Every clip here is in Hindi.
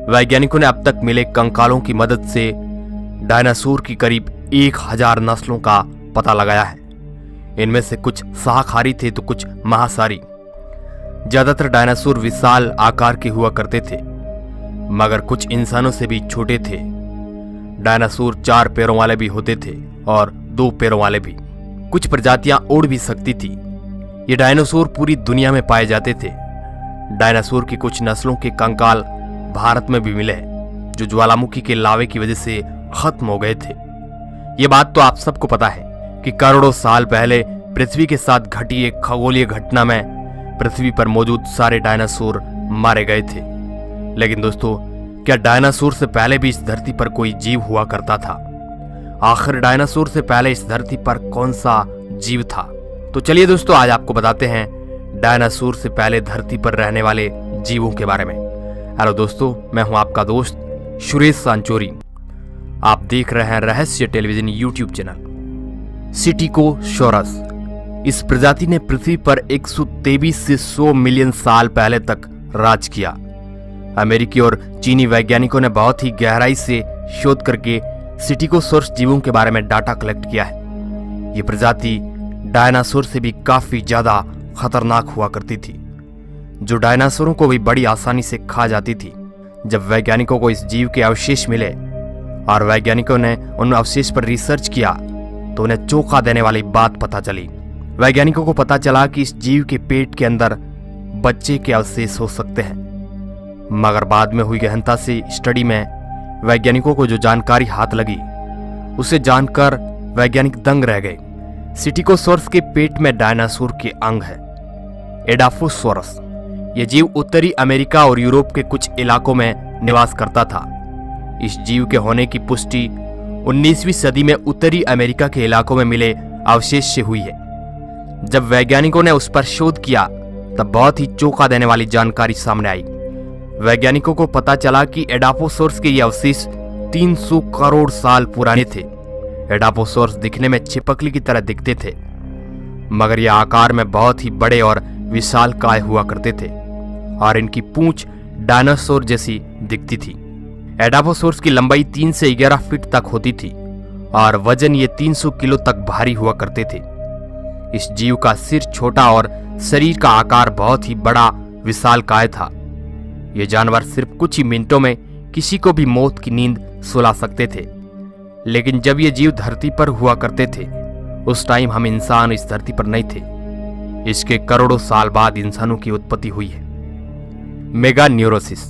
वैज्ञानिकों ने अब तक मिले कंकालों की मदद से डायनासोर की करीब 1000 नस्लों का पता लगाया है। इनमें से कुछ शाकाहारी थे तो कुछ मांसाहारी। ज्यादातर डायनासोर विशाल आकार के हुआ करते थे, मगर कुछ इंसानों से भी छोटे थे। डायनासोर 4 पैरों वाले भी होते थे और 2 पैरों वाले भी। कुछ प्रजातियां उड़ भी सकती थी। ये डायनासोर पूरी दुनिया में पाए जाते थे। डायनासोर की कुछ नस्लों के कंकाल भारत में भी मिले हैं, जो ज्वालामुखी के लावे की वजह से खत्म हो गए थे। ये बात तो आप सबको पता है कि करोड़ों साल पहले पृथ्वी के साथ घटी एक खगोलीय घटना में पृथ्वी पर मौजूद सारे डायनासोर मारे गए थे। लेकिन दोस्तों, क्या डायनासोर से पहले भी इस धरती पर कोई जीव हुआ करता था? आखिर डायनासोर से पहले इस धरती पर कौन सा जीव था? तो चलिए दोस्तों, आज आपको बताते हैं डायनासोर से पहले धरती पर रहने वाले जीवों के बारे में। हेलो दोस्तों, मैं हूं आपका दोस्त सुरेश सांचोरी। आप देख रहे हैं रहस्य टेलीविजन यूट्यूब चैनल। स्टीगोसॉरस इस प्रजाति ने पृथ्वी पर 123 से 100 मिलियन साल पहले तक राज किया। अमेरिकी और चीनी वैज्ञानिकों ने बहुत ही गहराई से शोध करके स्टीगोसॉरस जीवों के बारे में डाटा कलेक्ट किया है। ये प्रजाति डायनासोर से भी काफी ज्यादा खतरनाक हुआ करती थी, जो डायनासोरों को भी बड़ी आसानी से खा जाती थी। जब वैज्ञानिकों को इस जीव के अवशेष मिले और वैज्ञानिकों ने उन अवशेष पर रिसर्च किया तो उन्हें चौंका देने वाली बात पता चली। वैज्ञानिकों को पता चला कि इस जीव के पेट के अंदर बच्चे के अवशेष हो सकते हैं। मगर बाद में हुई गहनता से स्टडी में वैज्ञानिकों को जो जानकारी हाथ लगी, उसे जानकर वैज्ञानिक दंग रह गए। स्टीगोसॉरस के पेट में डायनासोर के अंग है, एडाफोसॉरस। यह जीव उत्तरी अमेरिका और यूरोप के कुछ इलाकों में निवास करता था। इस जीव के होने की पुष्टि 19वीं सदी में उत्तरी अमेरिका के इलाकों में मिले अवशेष से हुई है। जब वैज्ञानिकों ने उस पर शोध किया तब बहुत ही चौंका देने वाली जानकारी सामने आई। वैज्ञानिकों को पता चला कि एडाफोसॉरस के ये अवशेष 300 करोड़ साल पुराने थे। एडाफोसॉरस दिखने में छिपकली की तरह दिखते थे, मगर ये आकार में बहुत ही बड़े और विशालकाय हुआ करते थे और इनकी पूंछ डायनासोर जैसी दिखती थी। एडाफोसॉरस की लंबाई 3 से 11 फीट तक होती थी और वजन ये 300 किलो तक भारी हुआ करते थे। इस जीव का सिर छोटा और शरीर का आकार बहुत ही बड़ा विशालकाय था। ये जानवर सिर्फ कुछ ही मिनटों में किसी को भी मौत की नींद सुला सकते थे। लेकिन जब ये जीव धरती पर हुआ करते थे, उस टाइम हम इंसान इस धरती पर नहीं थे। इसके करोड़ों साल बाद इंसानों की उत्पत्ति हुई है। मेगान्यूरोसिस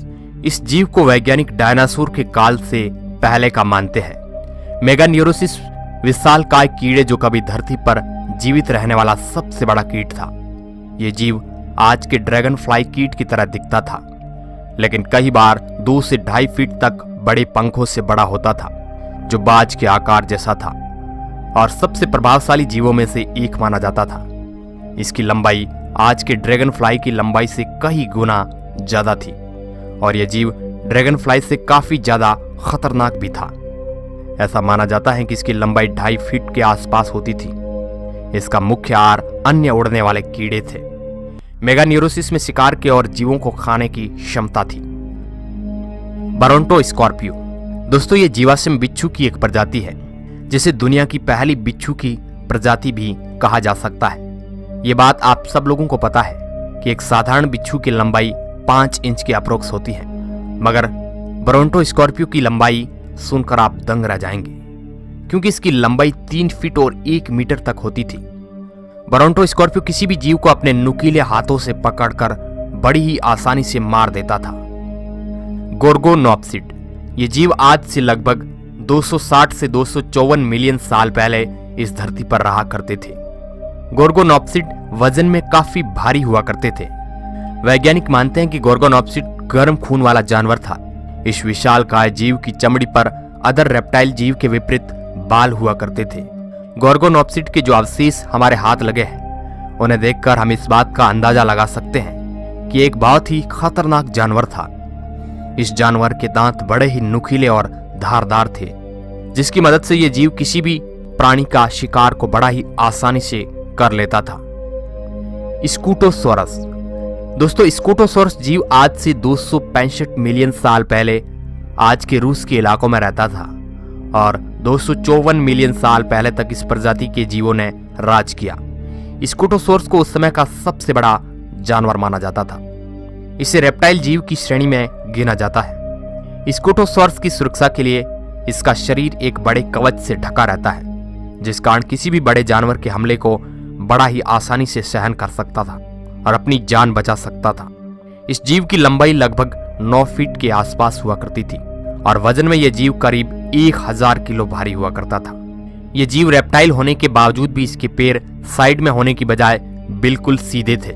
इस जीव को वैज्ञानिक डायनासोर के काल से पहले का मानते हैं। मेगान्यूरोसिस विशालकाय कीड़े जो कभी धरती पर जीवित रहने वाला सबसे बड़ा कीट था। यह जीव आज के ड्रैगन फ्लाई कीट की तरह दिखता था, लेकिन कई बार 2 से 2.5 फीट तक बड़े पंखों से बड़ा होता था, जो बाज के आकार जैसा था और सबसे प्रभावशाली जीवों में से एक माना जाता था। इसकी लंबाई आज के ड्रैगन फ्लाई की लंबाई से कई गुना ज्यादा थी और यह जीव ड्रैगन फ्लाई से काफी ज्यादा खतरनाक भी था। ऐसा माना जाता है कि इसकी लंबाई 2.5 फीट के आसपास होती थी। इसका मुख्य आहार अन्य उड़ने वाले कीड़े थे। मेगान्यूरोसिस में शिकार के और जीवों को खाने की क्षमता थी। बरोंटोस्कॉर्पियो दोस्तों, ये जीवाश्म बिच्छू की एक प्रजाति है, जिसे दुनिया की पहली बिच्छू की प्रजाति भी कहा जा सकता है। ये बात आप सब लोगों को पता है कि एक साधारण बिच्छू की लंबाई 5 इंच के अप्रोक्स होती है, मगर बरोंटोस्कॉर्पियो की लंबाई सुनकर आप दंग रह जाएंगे, क्योंकि इसकी लंबाई 3 फीट और 1 मीटर तक होती थी। बरोंटोस्कॉर्पियो किसी भी जीव को अपने नुकीले हाथों से पकड़कर बड़ी ही आसानी से मार देता था। गोर्गोनॉप्सिड ये जीव आज से लगभग 260 से 254 मिलियन साल पहले इस धरती पर रहा करते थे। गोर्गोनॉप्सिड वजन में काफी भारी हुआ करते थे। वैज्ञानिक मानते हैं कि गोर्गोनॉप्सिड गर्म खून वाला जानवर था। इस विशालकाय जीव की चमड़ी पर अदर रेप्टाइल जीव के विपरीत बाल हुआ करते थे। गोर्गोनॉप्सिड के जो अवशेष हमारे हाथ लगे हैं, उन्हें देखकर हम इस बात का अंदाजा लगा सकते हैं कि एक बहुत ही खतरनाक जानवर था। इस जानवर के दांत बड़े ही नुकीले और धारदार थे, जिसकी मदद से यह जीव किसी भी प्राणी का शिकार को बड़ा ही आसानी से कर लेता था। स्कूटोसॉरस दोस्तों, स्कूटोसॉरस जीव आज से 265 मिलियन साल पहले आज के रूस के इलाकों में रहता था और 254 मिलियन साल पहले तक इस प्रजाति के जीवों ने राज किया। स्कूटोसॉरस को उस समय का सबसे बड़ा जानवर माना जाता था। इसे रेप्टाइल जीव की श्रेणी में गिना जाता है। स्कूटोसॉरस की सुरक्षा के लिए इसका शरीर एक बड़े कवच से ढका रहता है, जिस कारण किसी भी बड़े जानवर के हमले को बड़ा ही आसानी से सहन कर सकता था और अपनी जान बचा सकता था। इस जीव की लंबाई लगभग 9 फीट के आसपास हुआ करती थी और वजन में यह जीव करीब 1000 किलो भारी हुआ करता था। यह जीव रेप्टाइल होने के बावजूद भी इसके पैर साइड में होने की बजाय बिल्कुल सीधे थे।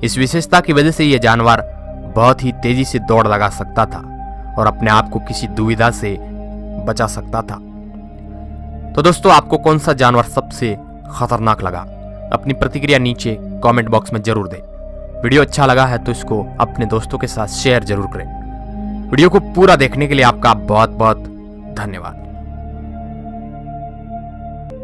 इस विशेषता की वजह से यह जानवर बहुत ही तेजी से दौड़ लगा सकता था और अपने आप को किसी दुविधा से बचा सकता था। तो दोस्तों, आपको कौन सा जानवर सबसे खतरनाक लगा? अपनी प्रतिक्रिया नीचे कमेंट बॉक्स में जरूर दें। वीडियो अच्छा लगा है तो इसको अपने दोस्तों के साथ शेयर जरूर करें। वीडियो को पूरा देखने के लिए आपका बहुत बहुत धन्यवाद।